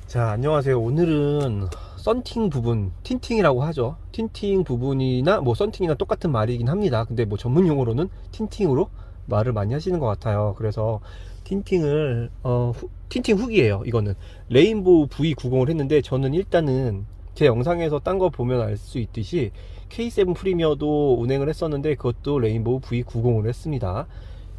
자, 안녕하세요. 오늘은 썬팅 부분, 틴팅이라고 하죠. 틴팅 부분이나 뭐 썬팅이나 똑같은 말이긴 합니다. 근데 뭐 전문 용어로는 틴팅으로 말을 많이 하시는 것 같아요. 그래서 틴팅을 틴팅 후기예요. 이거는 레인보우 V90을 했는데, 저는 일단은 제 영상에서 딴 거 보면 알 수 있듯이 K7 프리미어도 운행을 했었는데, 그것도 레인보우 V90을 했습니다.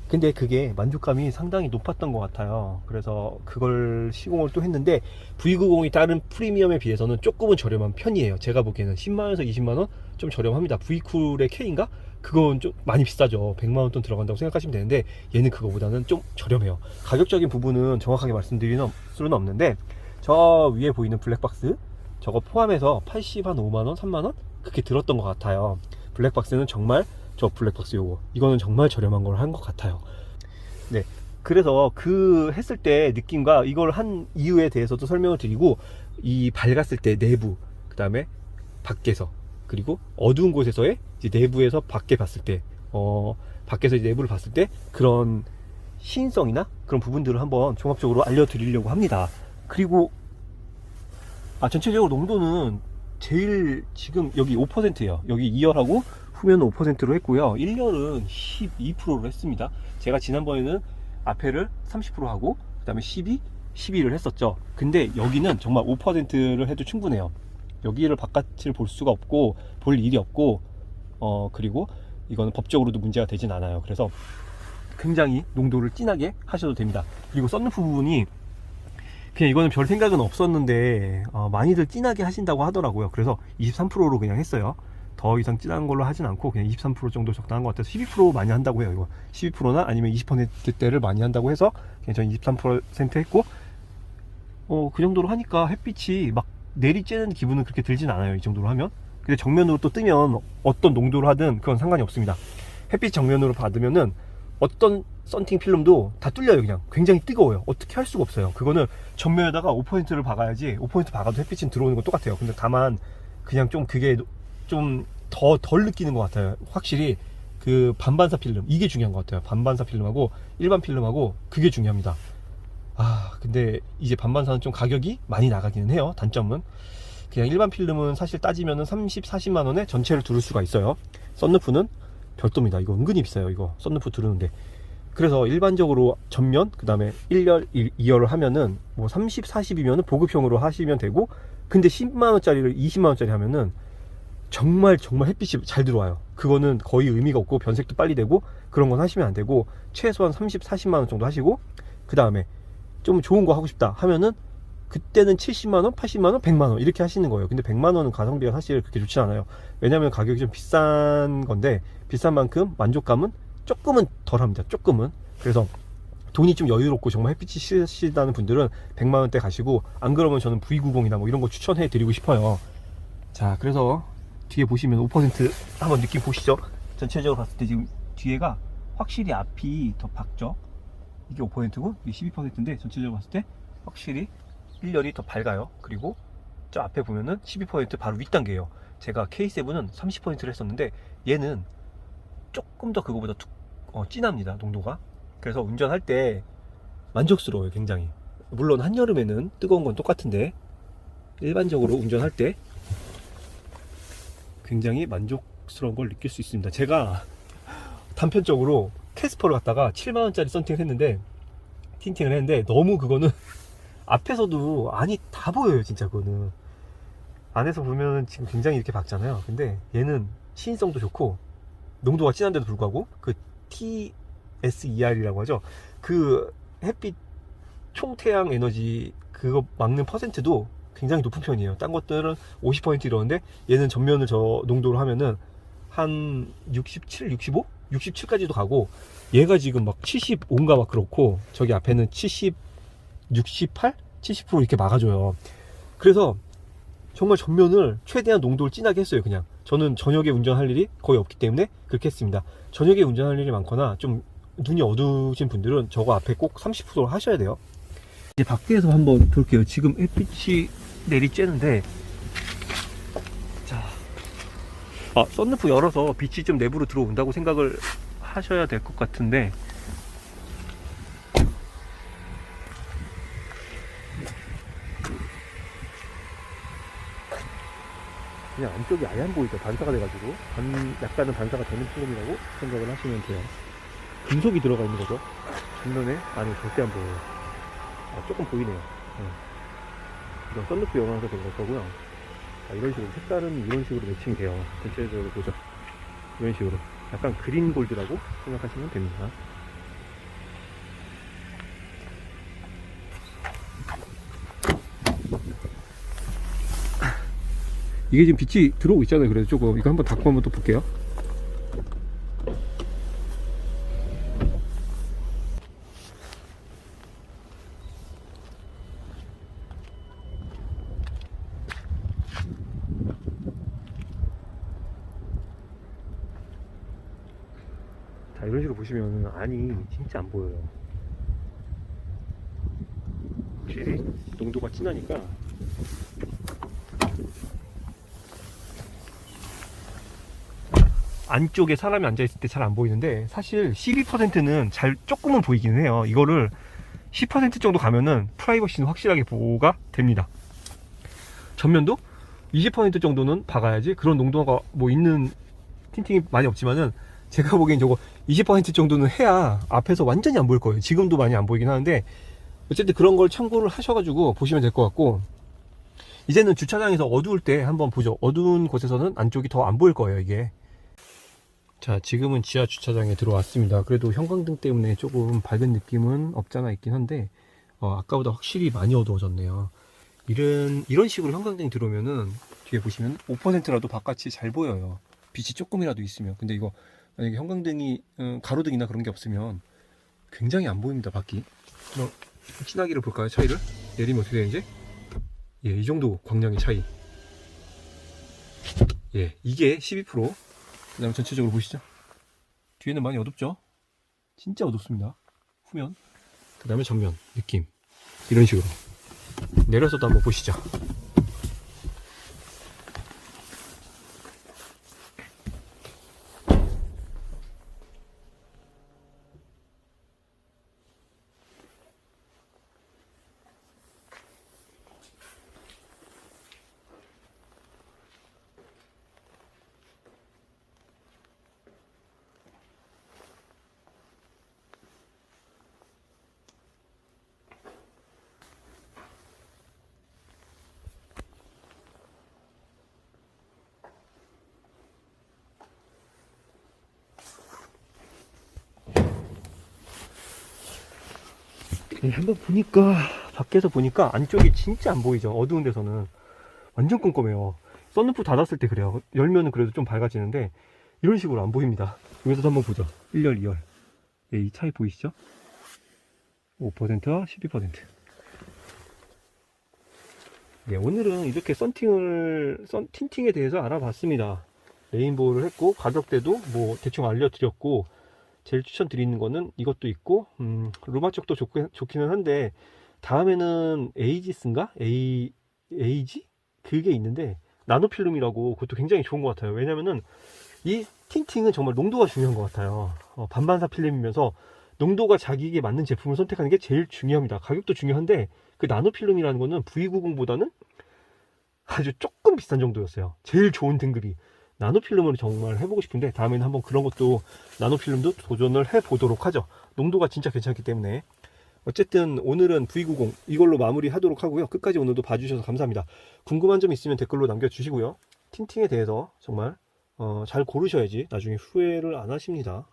근데 그게 만족감이 상당히 높았던 것 같아요. 그래서 그걸 시공을 또 했는데, V90이 다른 프리미엄에 비해서는 조금은 저렴한 편이에요. 제가 보기에는 10만원에서 20만원 좀 저렴합니다. V쿨의 K인가? 그건 좀 많이 비싸죠. 100만원 돈 들어간다고 생각하시면 되는데, 얘는 그거보다는 좀 저렴해요. 가격적인 부분은 정확하게 말씀드리는 수는 없는데, 저 위에 보이는 블랙박스, 저거 포함해서 85만원, 3만원? 그렇게 들었던 것 같아요. 블랙박스는 정말, 저 블랙박스 요거, 이거는 정말 저렴한 걸 한 것 같아요. 네, 그래서 그 했을 때 느낌과 이걸 한 이유에 대해서도 설명을 드리고, 이 밝았을 때 내부, 그 다음에 밖에서, 그리고 어두운 곳에서의 이제 내부에서 밖에 봤을 때, 밖에서 이제 내부를 봤을 때 그런 시인성이나 그런 부분들을 한번 종합적으로 알려드리려고 합니다. 그리고 전체적으로 농도는 제일 지금 여기 5%예요. 여기 2열하고 후면은 5%로 했고요. 1열은 12%로 했습니다. 제가 지난번에는 앞에를 30% 하고 그 다음에 12, 12를 했었죠. 근데 여기는 정말 5%를 해도 충분해요. 여기를 바깥을 볼 수가 없고 볼 일이 없고, 그리고 이거는 법적으로도 문제가 되진 않아요. 그래서 굉장히 농도를 진하게 하셔도 됩니다. 그리고 썬루프 부분이 그냥, 이거는 별 생각은 없었는데 많이들 진하게 하신다고 하더라고요. 그래서 23%로 그냥 했어요. 더 이상 진한 걸로 하진 않고 그냥 23% 정도 적당한 것 같아서 12% 많이 한다고 해요. 이거 12%나 아니면 20%대를 많이 한다고 해서 그냥 저는 23% 했고, 그 정도로 하니까 햇빛이 막 내리쬐는 기분은 그렇게 들진 않아요. 이 정도로 하면. 근데 정면으로 또 뜨면 어떤 농도로 하든 그건 상관이 없습니다. 햇빛 정면으로 받으면은 어떤 썬팅 필름도 다 뚫려요. 그냥 굉장히 뜨거워요. 어떻게 할 수가 없어요. 그거는 전면에다가 5%를 박아야지, 5% 박아도 햇빛은 들어오는 건 똑같아요. 근데 다만 그냥 좀 그게 좀 덜 느끼는 것 같아요. 확실히 그 반반사 필름, 이게 중요한 것 같아요. 반반사 필름하고 일반 필름하고 그게 중요합니다. 근데 이제 반반사는 좀 가격이 많이 나가기는 해요. 단점은 그냥 일반 필름은 사실 따지면은 30, 40만원에 전체를 두를 수가 있어요. 썬루프는 별도입니다. 이거 은근히 비싸요. 이거 썬루프 두르는데. 그래서 일반적으로 전면, 그 다음에 1열, 2열을 하면은 뭐 30, 40이면은 보급형으로 하시면 되고, 근데 10만원짜리를 20만원짜리 하면은 정말 햇빛이 잘 들어와요. 그거는 거의 의미가 없고 변색도 빨리 되고 그런 건 하시면 안 되고, 최소한 30, 40만원 정도 하시고, 그 다음에 좀 좋은 거 하고 싶다 하면은 그때는 70만원, 80만원, 100만원 이렇게 하시는 거예요. 근데 100만원은 가성비가 사실 그렇게 좋지 않아요. 왜냐면 가격이 좀 비싼 건데, 비싼 만큼 만족감은 조금은 덜 합니다. 조금은. 그래서 돈이 좀 여유롭고 정말 햇빛이 싫으시다는 분들은 100만원대 가시고, 안 그러면 저는 V90이나 뭐 이런 거 추천해 드리고 싶어요. 자, 그래서 뒤에 보시면 5% 한번 느낌 보시죠. 전체적으로 봤을 때 지금 뒤에가 확실히 앞이 더 밝죠. 이게 5%고 이게 12%인데, 전체적으로 봤을 때 확실히 1열이 더 밝아요. 그리고 저 앞에 보면은 12% 바로 윗단계예요. 제가 K7은 30%를 했었는데, 얘는 조금 더 그거보다 진합니다. 농도가. 그래서 운전할 때 만족스러워요. 굉장히. 물론 한여름에는 뜨거운 건 똑같은데, 일반적으로 운전할 때 굉장히 만족스러운 걸 느낄 수 있습니다. 제가 단편적으로 캐스퍼를 갖다가 7만원짜리 썬팅을 했는데, 틴팅을 했는데, 너무 그거는 앞에서도 안이 다 보여요. 진짜 그거는 안에서 보면은 지금 굉장히 이렇게 밝잖아요. 근데 얘는 시인성도 좋고 농도가 진한데도 불구하고 그 TSER이라고 하죠. 그 햇빛 총태양 에너지 그거 막는 퍼센트도 굉장히 높은 편이에요. 딴 것들은 50% 이러는데, 얘는 전면을 저 농도로 하면은 한 67, 65? 67까지도 가고, 얘가 지금 막 75인가 막 그렇고, 저기 앞에는 70, 68? 70% 이렇게 막아줘요. 그래서 정말 전면을 최대한 농도를 진하게 했어요. 그냥 저는 저녁에 운전할 일이 거의 없기 때문에 그렇게 했습니다. 저녁에 운전할 일이 많거나 좀 눈이 어두우신 분들은 저거 앞에 꼭 30%로 하셔야 돼요. 이제 밖에서 한번 볼게요. 지금 햇빛이 내리쬐는데, 자, 썬루프 열어서 빛이 좀 내부로 들어온다고 생각을 하셔야 될 것 같은데, 그냥 안쪽이 아예 안 보이죠. 반사가 돼가지고 약간은 반사가 되는 필름이라고 생각을 하시면 돼요. 금속이 들어가 있는 거죠. 뒷면에 안에 절대 안 보여요. 조금 보이네요. 이건 썬루프 영화에서 된 걸 거고요. 이런 식으로 색깔은 이런 식으로 매칭이 돼요. 전체적으로 보죠. 이런 식으로 약간 그린 골드라고 생각하시면 됩니다. 이게 지금 빛이 들어오고 있잖아요. 그래서 조금 이거 한번 닫고 한번 또 볼게요. 자, 이런 식으로 보시면 안이 진짜 안 보여요. 확실히 농도가 진하니까 안쪽에 사람이 앉아있을 때 잘 안 보이는데, 사실 12%는 잘 조금은 보이기는 해요. 이거를 10% 정도 가면은 프라이버시는 확실하게 보호가 됩니다. 전면도 20% 정도는 박아야지 그런 농도가 뭐 있는 틴팅이 많이 없지만은, 제가 보기엔 저거 20% 정도는 해야 앞에서 완전히 안 보일 거예요. 지금도 많이 안 보이긴 하는데, 어쨌든 그런 걸 참고를 하셔가지고 보시면 될 것 같고, 이제는 주차장에서 어두울 때 한번 보죠. 어두운 곳에서는 안쪽이 더 안 보일 거예요, 이게. 자, 지금은 지하 주차장에 들어왔습니다. 그래도 형광등 때문에 조금 밝은 느낌은 없잖아 있긴 한데, 아까보다 확실히 많이 어두워졌네요. 이런 식으로 형광등이 들어오면은 뒤에 보시면 5%라도 바깥이 잘 보여요. 빛이 조금이라도 있으면. 근데 이거 만약에 형광등이 가로등이나 그런 게 없으면 굉장히 안 보입니다, 밖이. 진하기를 볼까요, 차이를? 내리면 어떻게 되는지? 예, 이 정도 광량의 차이. 예, 이게 12%. 그 다음에 전체적으로 보시죠. 뒤에는 많이 어둡죠? 진짜 어둡습니다. 후면. 그 다음에 전면 느낌. 이런 식으로. 내려서도 한번 보시죠. 한번 보니까, 밖에서 보니까 안쪽이 진짜 안 보이죠. 어두운 데서는 완전 꼼꼼해요. 썬루프 닫았을 때 그래요. 열면은 그래도 좀 밝아지는데 이런 식으로 안 보입니다. 여기서도 한번 보죠. 1열, 2열. 예, 이 차이 보이시죠? 5%와 12%. 예, 오늘은 이렇게 틴팅에 대해서 알아봤습니다. 레인보우를 했고, 가격대도 뭐 대충 알려드렸고, 제일 추천드리는 거는 이것도 있고, 루마 쪽도 좋기는 한데, 다음에는 에이지스인가? 에이지? 그게 있는데, 나노필름이라고, 그것도 굉장히 좋은 것 같아요. 왜냐면은 이 틴팅은 정말 농도가 중요한 것 같아요. 반반사 필름이면서 농도가 자기에게 맞는 제품을 선택하는 게 제일 중요합니다. 가격도 중요한데, 그 나노필름이라는 거는 V90보다는 아주 조금 비싼 정도였어요. 제일 좋은 등급이. 나노필름을 정말 해보고 싶은데, 다음에는 한번 그런 것도, 나노필름도 도전을 해보도록 하죠. 농도가 진짜 괜찮기 때문에. 어쨌든 오늘은 V90 이걸로 마무리 하도록 하고요. 끝까지 오늘도 봐주셔서 감사합니다. 궁금한 점 있으면 댓글로 남겨주시고요. 틴팅에 대해서 정말 잘 고르셔야지 나중에 후회를 안 하십니다.